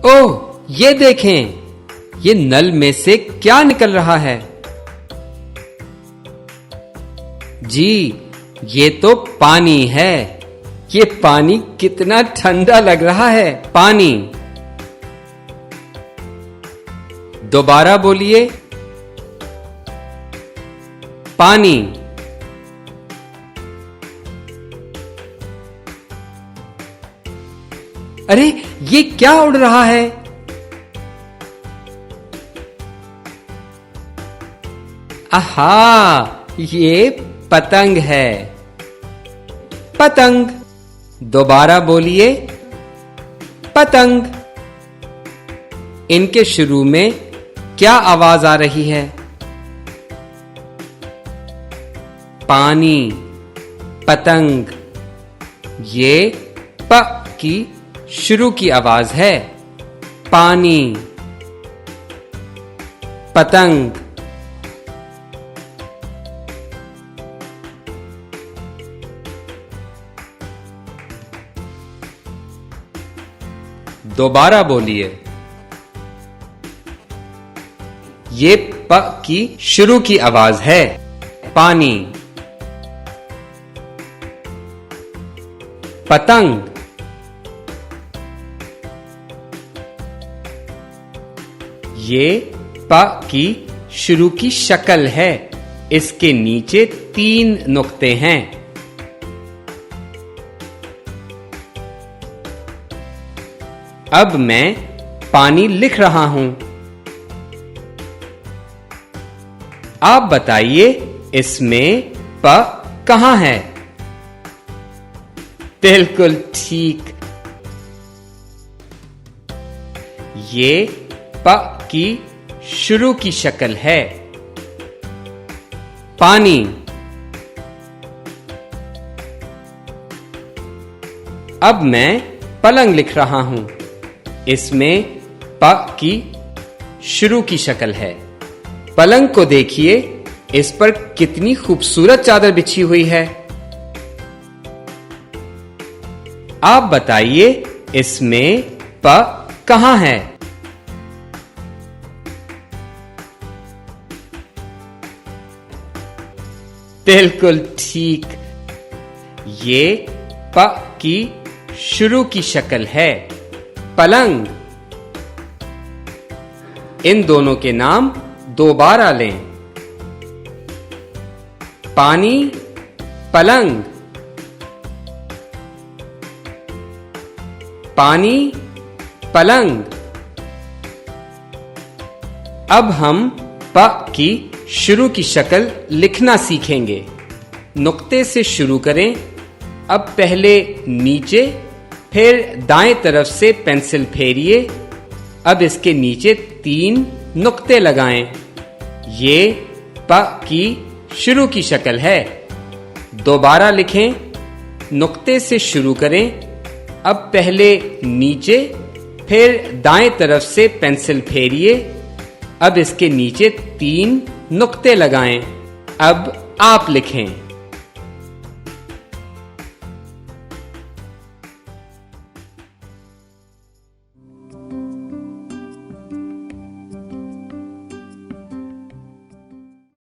ओह, ये देखें, ये नल में से क्या निकल रहा है? जी, ये तो पानी है। ये पानी कितना ठंडा लग रहा है। पानी। दोबारा बोलिए, पानी। अरे, ये क्या उड़ रहा है? आहा, ये पतंग है। पतंग। दोबारा बोलिए, पतंग। इनके शुरू में क्या आवाज आ रही है? पानी। पतंग। ये प की शुरू की आवाज है। पानी। पतंग। दोबारा बोलिए, ये प की शुरू की आवाज है। पानी। पतंग। ये प की शुरू की शक्ल है। इसके नीचे 3 नुक्ते हैं। अब मैं पानी लिख रहा हूं। आप बताइए, इसमें प कहां है? बिल्कुल ठीक। ये प की शुरू की शक्ल है। पानी। अब मैं पलंग लिख रहा हूं। इसमें प की शुरू की शक्ल है। पलंग को देखिए, इस पर कितनी खूबसूरत चादर बिछी हुई है। आप बताइए, इसमें प कहां है? बिल्कुल ठीक। ये प की शुरू की शक्ल है। पलंग। इन दोनों के नाम दोबारा लें। पानी, पलंग। पानी, पलंग। अब हम प की शुरू की शक्ल लिखना सीखेंगे। नुक्ते से शुरू करें। अब पहले नीचे, फिर दाएं तरफ से पेंसिल फेरिए। अब इसके नीचे 3 नुक्ते लगाएं। ये प की शुरू की शक्ल है। दोबारा लिखें। नुक्ते से शुरू करें। अब पहले नीचे, फिर दाएं तरफ से पेंसिल फेरिए। अब इसके नीचे 3 नुक्ते लगाएं। अब आप लिखें।